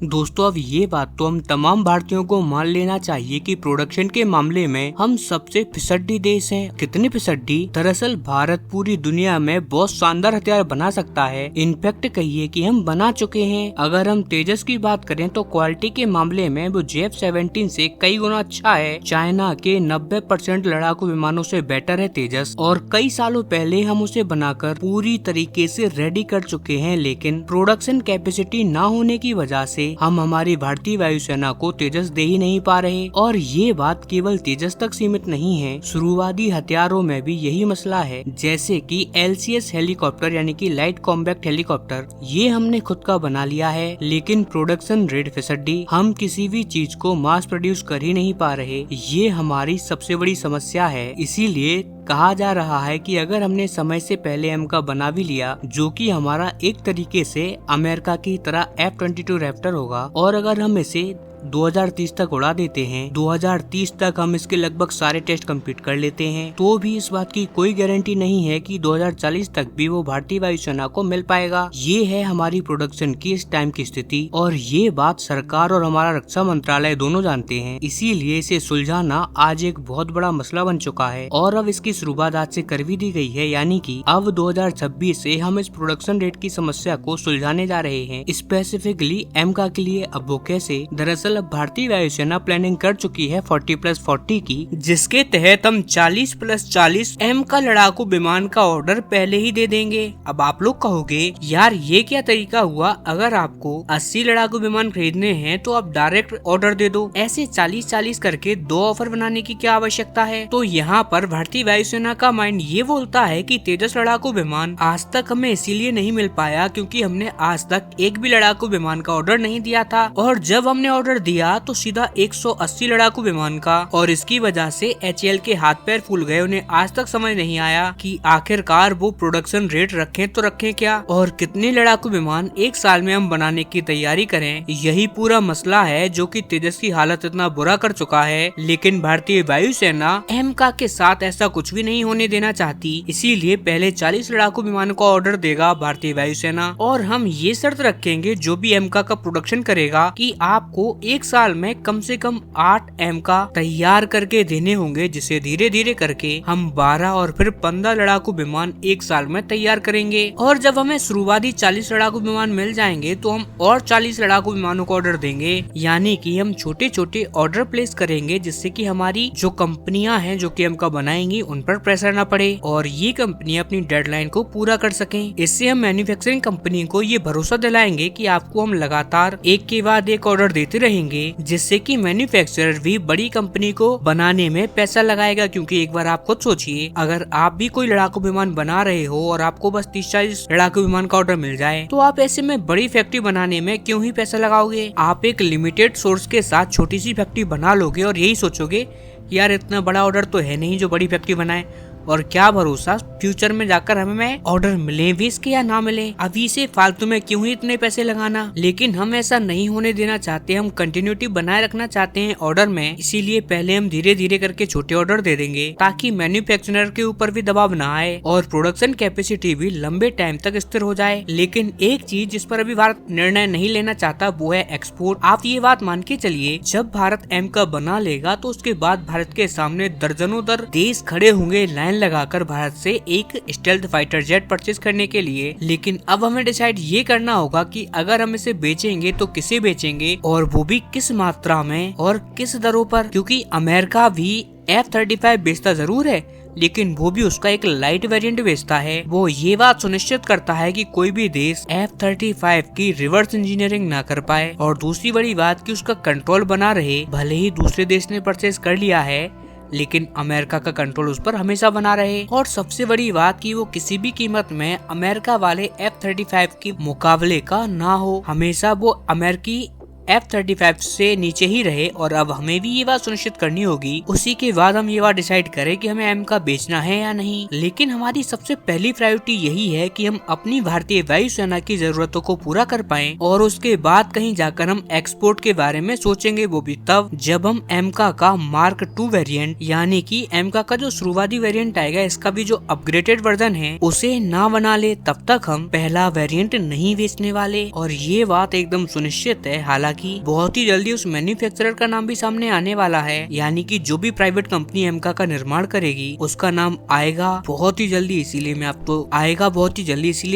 दोस्तों अब ये बात तो हम तमाम भारतीयों को मान लेना चाहिए कि प्रोडक्शन के मामले में हम सबसे फिसड्डी देश हैं। कितने फिसड्डी? दरअसल भारत पूरी दुनिया में बहुत शानदार हथियार बना सकता है। इनफैक्ट कहिए कि हम बना चुके हैं। अगर हम तेजस की बात करें तो क्वालिटी के मामले में वो JF-17 से कई गुना अच्छा है। चाइना के 90% लड़ाकू विमानों से बेटर है तेजस, और कई सालों पहले हम उसे बनाकर पूरी तरीके से रेडी कर चुके हैं। लेकिन प्रोडक्शन कैपेसिटी न होने की वजह से हम हमारी भारतीय वायुसेना को तेजस दे ही नहीं पा रहे। और ये बात केवल तेजस तक सीमित नहीं है, शुरुआती हथियारों में भी यही मसला है। जैसे कि LCS हेलीकॉप्टर यानी कि लाइट कॉम्बैक्ट हेलीकॉप्टर, ये हमने खुद का बना लिया है, लेकिन प्रोडक्शन रेट फिसड्डी, हम किसी भी चीज को मास प्रोड्यूस कर ही नहीं पा रहे। ये हमारी सबसे बड़ी समस्या है। इसीलिए कहा जा रहा है कि अगर हमने समय से पहले M का बना भी लिया, जो कि हमारा एक तरीके से अमेरिका की तरह F-22 रैप्टर होगा, और अगर हम इसे 2030 तक उड़ा देते हैं, 2030 तक हम इसके लगभग सारे टेस्ट कंप्लीट कर लेते हैं, तो भी इस बात की कोई गारंटी नहीं है कि 2040 तक भी वो भारतीय वायुसेना को मिल पाएगा। ये है हमारी प्रोडक्शन की इस टाइम की स्थिति, और ये बात सरकार और हमारा रक्षा मंत्रालय दोनों जानते हैं। इसीलिए इसे सुलझाना आज एक बहुत बड़ा मसला बन चुका है, और अब इसकी शुरुआत आज से कर भी दी गई है। यानी कि अब 2026 से हम इस प्रोडक्शन रेट की समस्या को सुलझाने जा रहे हैं, स्पेसिफिकली M का के लिए। अब वो कैसे? दरअसल अब भारतीय वायुसेना प्लानिंग कर चुकी है 40+40 की, जिसके तहत हम 40+40 M का लड़ाकू विमान का ऑर्डर पहले ही दे देंगे। अब आप लोग कहोगे यार ये क्या तरीका हुआ, अगर आपको 80 लड़ाकू विमान खरीदने हैं तो आप डायरेक्ट ऑर्डर दे दो, ऐसे 40-40 करके 2 ऑफर बनाने की क्या आवश्यकता है? तो यहाँ पर भारतीय वायुसेना का माइंड ये बोलता है कि तेजस लड़ाकू विमान आज तक हमें इसीलिए नहीं मिल पाया क्योंकि हमने आज तक एक भी लड़ाकू विमान का ऑर्डर नहीं दिया था, और जब हमने ऑर्डर दिया तो सीधा 180 लड़ाकू विमान का, और इसकी वजह से HAL के हाथ पैर फूल गए। उन्हें आज तक समझ नहीं आया कि आखिरकार वो प्रोडक्शन रेट रखें तो रखें क्या, और कितने लड़ाकू विमान एक साल में हम बनाने की तैयारी करें। यही पूरा मसला है जो कि तेजस की हालत इतना बुरा कर चुका है। लेकिन भारतीय वायुसेना M का के साथ ऐसा कुछ भी नहीं होने देना चाहती, इसीलिए पहले 40 लड़ाकू विमानों का ऑर्डर देगा भारतीय वायुसेना, और हम ये शर्त रखेंगे जो भी M का प्रोडक्शन करेगा कि आपको एक साल में कम से कम 8 M का तैयार करके देने होंगे, जिसे धीरे धीरे करके हम 12 और फिर 15 लड़ाकू विमान एक साल में तैयार करेंगे। और जब हमें शुरुआती 40 लड़ाकू विमान मिल जाएंगे तो हम और 40 लड़ाकू विमानों को ऑर्डर देंगे। यानी कि हम छोटे छोटे ऑर्डर प्लेस करेंगे, जिससे कि हमारी जो कंपनियां हैं जो कि M का बनाएंगी उन पर प्रेशर न पड़े, और ये कंपनियां अपनी डेडलाइन को पूरा कर सकें। इससे हम मैन्युफैक्चरिंग कंपनी को ये भरोसा दिलाएंगे कि आपको हम लगातार एक के बाद एक ऑर्डर देते रहेंगे, जिससे कि मैन्युफैक्चरर भी बड़ी कंपनी को बनाने में पैसा लगाएगा। क्योंकि एक बार आप खुद सोचिए, अगर आप भी कोई लड़ाकू विमान बना रहे हो और आपको बस 30-40 लड़ाकू विमान का ऑर्डर मिल जाए, तो आप ऐसे में बड़ी फैक्ट्री बनाने में क्यों ही पैसा लगाओगे? आप एक लिमिटेड सोर्स के साथ छोटी सी फैक्ट्री बना लोगे और यही सोचोगे यार इतना बड़ा ऑर्डर तो है नहीं जो बड़ी फैक्ट्री बनाए, और क्या भरोसा फ्यूचर में जाकर हमें ऑर्डर मिले भी इसके या ना मिले। अभी से फालतू में क्यों ही इतने पैसे लगाना। लेकिन हम ऐसा नहीं होने देना चाहते, हम कंटिन्यूटी बनाए रखना चाहते हैं ऑर्डर में। इसीलिए पहले हम धीरे धीरे करके छोटे ऑर्डर दे देंगे ताकि मैन्युफैक्चरर के ऊपर भी दबाव ना आए और प्रोडक्शन कैपेसिटी भी लंबे टाइम तक स्थिर हो जाए। लेकिन एक चीज जिस पर अभी भारत निर्णय नहीं लेना चाहता वो है एक्सपोर्ट। आप ये बात मान के चलिए, जब भारत M का बना लेगा तो उसके बाद भारत के सामने दर्जनों दर देश खड़े होंगे लाइन लगाकर भारत से एक स्टेल्थ फाइटर जेट परचेज करने के लिए। लेकिन अब हमें डिसाइड ये करना होगा कि अगर हम इसे बेचेंगे तो किसे बेचेंगे, और वो भी किस मात्रा में और किस दरों पर। क्योंकि अमेरिका भी F-35 बेचता जरूर है, लेकिन वो भी उसका एक लाइट वेरिएंट बेचता है। वो ये बात सुनिश्चित करता है कि कोई भी देश F-35 की रिवर्स इंजीनियरिंग ना कर पाए, और दूसरी बड़ी बात कि उसका कंट्रोल बना रहे। भले ही दूसरे देश ने परचेज कर लिया है, लेकिन अमेरिका का कंट्रोल उस पर हमेशा बना रहे। और सबसे बड़ी बात कि वो किसी भी कीमत में अमेरिका वाले F-35 के मुकाबले का ना हो, हमेशा वो अमेरिकी F-35 से नीचे ही रहे। और अब हमें भी ये बात सुनिश्चित करनी होगी, उसी के बाद हम ये बात डिसाइड करें कि हमें M का बेचना है या नहीं। लेकिन हमारी सबसे पहली प्रायोरिटी यही है कि हम अपनी भारतीय वायुसेना की जरूरतों को पूरा कर पाएं, और उसके बाद कहीं जाकर हम एक्सपोर्ट के बारे में सोचेंगे। वो भी तब जब हम M का मार्क 2 वेरिएंट यानी कि M का जो शुरुआती वेरिएंट आएगा, इसका भी जो अपग्रेडेड वर्जन है उसे ना बना ले, तब तक हम पहला वेरिएंट नहीं बेचने वाले। और ये बात एकदम सुनिश्चित है। हालांकि हालांकि बहुत ही जल्दी उस मैन्युफैक्चरर का नाम भी सामने आने वाला है, यानी कि जो भी प्राइवेट कंपनी एमका का निर्माण करेगी उसका नाम आएगा बहुत ही जल्दी। इसीलिए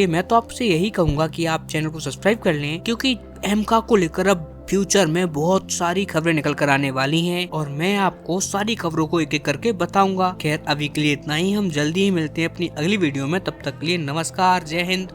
मैं तो आपसे यही कहूंगा कि आप चैनल को सब्सक्राइब कर लें, क्योंकि एमका को लेकर अब फ्यूचर में बहुत सारी खबरें निकल कर आने वाली हैं और मैं आपको सारी खबरों को एक एक करके बताऊंगा। खैर अभी के लिए इतना ही, हम जल्दी ही मिलते हैं अपनी अगली वीडियो में। तब तक के लिए नमस्कार, जय हिंद।